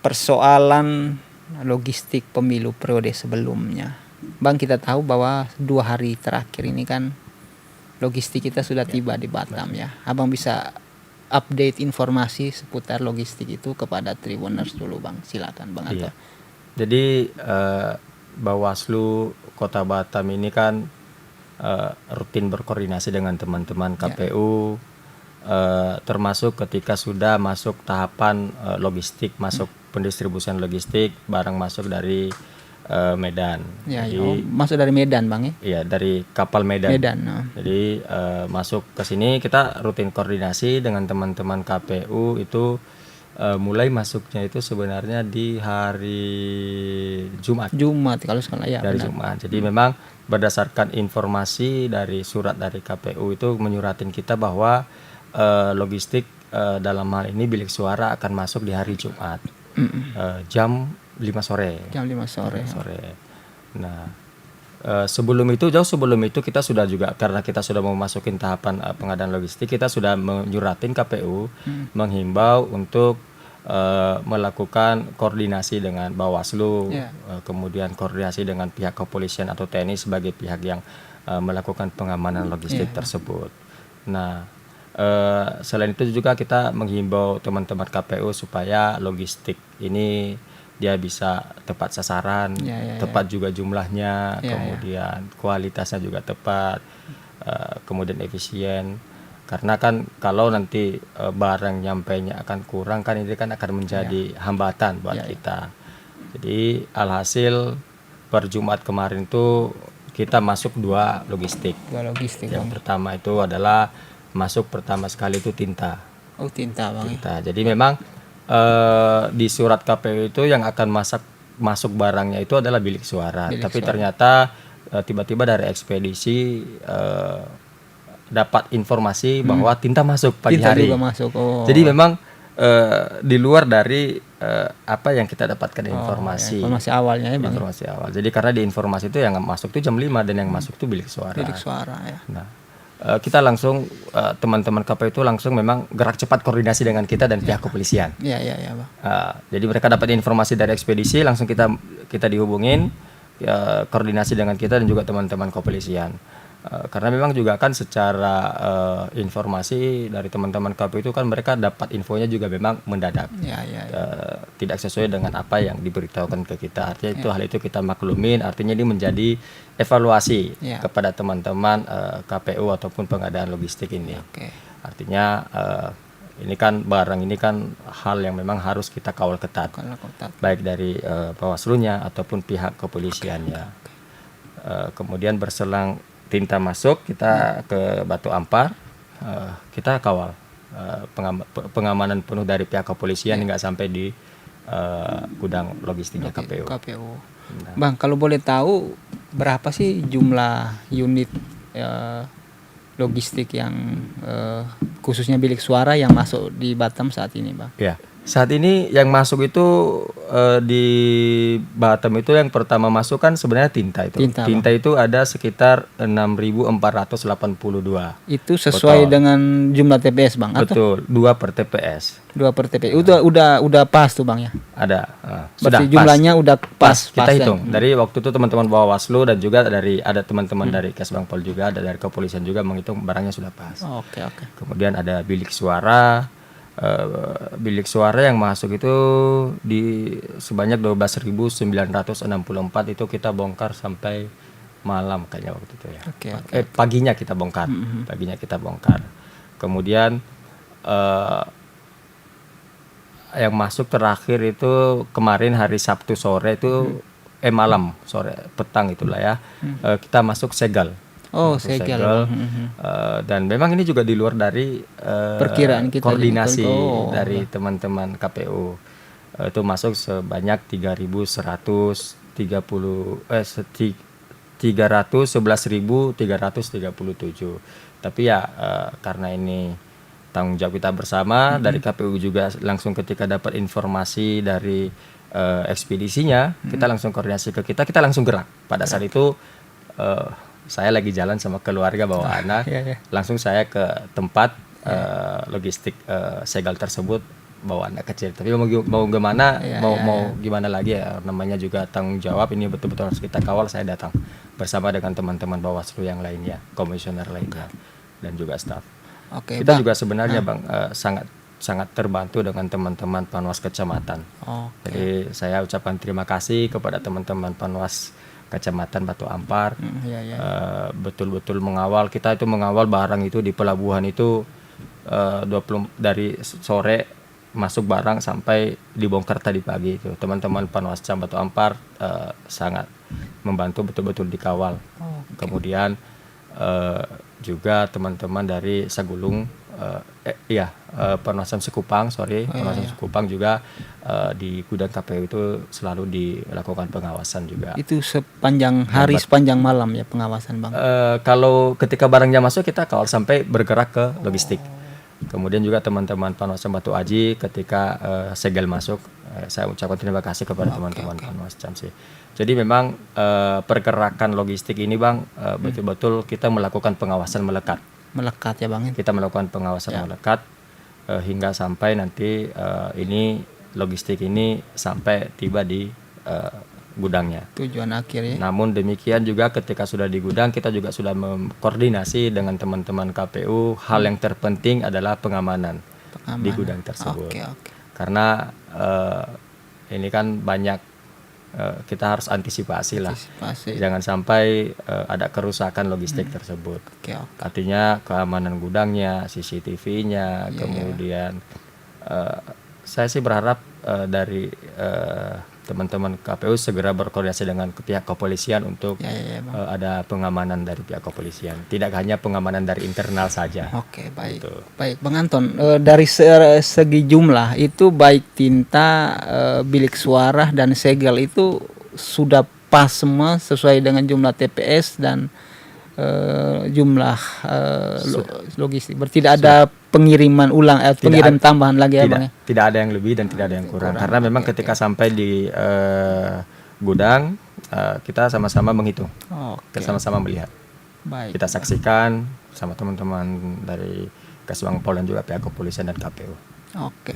persoalan logistik pemilu periode sebelumnya. Bang, kita tahu bahwa 2 hari terakhir ini kan logistik kita sudah tiba di Batam ya. Abang bisa update informasi seputar logistik itu kepada Tribuners dulu Bang. Silakan Bang Anto. Iya. Jadi Bawaslu Kota Batam ini kan rutin berkoordinasi dengan teman-teman KPU, termasuk ketika sudah masuk tahapan logistik, masuk pendistribusian logistik, barang masuk dari Medan. Ya, Jadi masuk dari Medan Bang ya? iya, dari kapal Medan. Jadi masuk ke sini kita rutin koordinasi dengan teman-teman KPU itu. Mulai masuknya itu sebenarnya di hari Jumat kalau sekarang ya. Dari benar. Jumat. Jadi memang berdasarkan informasi dari surat dari KPU itu menyuratin kita bahwa logistik dalam hal ini bilik suara akan masuk di hari Jumat jam 5 sore. Jam 5 sore. Nah, jauh sebelum itu kita sudah juga, karena kita sudah mau masukin tahapan pengadaan logistik, kita sudah menyuratin KPU menghimbau untuk melakukan koordinasi dengan Bawaslu, kemudian koordinasi dengan pihak kepolisian atau TNI sebagai pihak yang melakukan pengamanan logistik tersebut. Nah, selain itu juga kita menghimbau teman-teman KPU supaya logistik ini dia bisa tepat sasaran, tepat juga jumlahnya, kemudian kualitasnya juga tepat, kemudian efisien. Karena kan kalau nanti barang nyampainya akan kurang kan ini kan akan menjadi hambatan buat kita. Jadi alhasil per Jumat kemarin itu kita masuk 2 logistik. Yang pertama itu adalah masuk pertama sekali itu tinta. Oh, tinta Bang. Tinta. Jadi memang di surat KPU itu yang akan masuk barangnya itu adalah bilik suara. Tapi ternyata tiba-tiba dari ekspedisi dapat informasi bahwa tinta masuk pagi hari. Juga masuk. Jadi memang di luar dari apa yang kita dapatkan informasi. Informasi awalnya ya Bang. Informasi awal. Jadi karena di informasi itu yang masuk itu jam 5 dan yang masuk itu bilik suara. Bilik suara ya. Nah, kita langsung teman-teman KPU itu langsung memang gerak cepat koordinasi dengan kita dan pihak kepolisian. Iya Bang. Jadi mereka dapat informasi dari ekspedisi, langsung kita dihubungin, koordinasi dengan kita dan juga teman-teman kepolisian. Karena memang juga kan secara informasi dari teman-teman KPU itu kan mereka dapat infonya juga memang mendadak, tidak sesuai dengan apa yang diberitahukan ke kita. Artinya itu hal itu kita maklumin. Artinya ini menjadi evaluasi kepada teman-teman KPU ataupun pengadaan logistik ini. Artinya ini kan barang ini kan hal yang memang harus kita kawal ketat, baik dari Bawaslunya ataupun pihak kepolisiannya. Kemudian berselang tinta masuk, kita ke Batu Ampar, kita kawal pengamanan penuh dari pihak kepolisian hingga sampai di gudang logistiknya KPU. Nah. Bang, kalau boleh tahu berapa sih jumlah unit logistik yang khususnya bilik suara yang masuk di Batam saat ini Bang? Ya. Saat ini yang masuk itu di Batam itu yang pertama masuk kan sebenarnya tinta itu. Tinta itu ada sekitar 6.482. Itu sesuai dengan jumlah TPS Bang? Betul, 2 per TPS. 2 per TPS. Udah pas tuh Bang ya? Ada. Sudah jumlahnya pas. Udah pas. Kita hitung. Dari waktu itu teman-teman Bawaslu dan juga ada teman-teman dari Kesbangpol juga, ada dari kepolisian juga menghitung barangnya sudah pas. Oke. Kemudian ada bilik suara. Bilik suara yang masuk itu di sebanyak 12.964 itu kita bongkar sampai malam kayaknya waktu itu ya. Paginya kita bongkar. Kemudian yang masuk terakhir itu kemarin hari Sabtu sore itu malam sore petang itulah ya. Kita masuk segel. Segel. Dan memang ini juga di luar dari perkiraan kita koordinasi dari teman-teman KPU. Itu masuk sebanyak 311.337. Tapi ya karena ini tanggung jawab kita bersama, dari KPU juga langsung ketika dapat informasi dari ekspedisinya, kita langsung koordinasi ke kita langsung gerak. Pada saat itu saya lagi jalan sama keluarga bawa anak, langsung saya ke tempat logistik segel tersebut bawa anak kecil. Tapi mau gimana, Iya, mau gimana lagi ya, namanya juga tanggung jawab, ini betul-betul harus kita kawal. Saya datang bersama dengan teman-teman Bawaslu yang lainnya, komisioner lainnya, dan juga staf. Oke, Kita Bang. juga sebenarnya Bang sangat terbantu dengan teman-teman Panwas Kecamatan. Oke. Jadi saya ucapkan terima kasih kepada teman-teman Panwas Kecamatan Batu Ampar. Iya, iya. Betul-betul mengawal, kita itu mengawal barang itu di pelabuhan itu 20 dari sore masuk barang sampai dibongkar tadi pagi itu. Teman-teman Panwascam Batu Ampar sangat membantu, betul-betul dikawal. Kemudian juga teman-teman dari Sagulung, Panwascam Sekupang, Panwascam Sekupang juga di gudang KPU itu selalu dilakukan pengawasan juga. Itu sepanjang hari, sepanjang malam ya pengawasan, Bang. Kalau ketika barangnya masuk kita kawal sampai bergerak ke logistik. Kemudian juga teman-teman Panwascam Batu Aji ketika segel masuk, saya ucapkan terima kasih kepada teman-teman Panwascam sih. Jadi memang pergerakan logistik ini Bang, betul-betul kita melakukan pengawasan melekat. Melekat ya, Bang. Kita melakukan pengawasan melekat hingga sampai nanti ini logistik ini sampai tiba di gudangnya. Tujuan akhir ya. Namun demikian juga ketika sudah di gudang, kita juga sudah mengkoordinasi dengan teman-teman KPU. Hal yang terpenting adalah pengamanan di gudang tersebut. Oke. Karena ini kan banyak, kita harus antisipasi lah. Jangan sampai ada kerusakan logistik tersebut. Artinya keamanan gudangnya, CCTV-nya, kemudian saya sih berharap dari teman-teman KPU segera berkoordinasi dengan pihak kepolisian untuk ada pengamanan dari pihak kepolisian. Tidak hanya pengamanan dari internal saja. Oke, baik. Baik, Bang Anton, dari segi jumlah itu baik tinta, bilik suara dan segel itu sudah pas semua sesuai dengan jumlah TPS dan jumlah logistik. Berarti tidak ada pengiriman ulang, pengirim tambahan lagi ya, Bang? Tidak ada yang lebih dan tidak ada yang kurang. Karena memang ketika sampai di gudang, kita sama-sama menghitung, kita sama-sama melihat. Baik. Kita saksikan sama teman-teman dari Kasubang Pol dan juga pihak kepolisian dan KPU. Oke.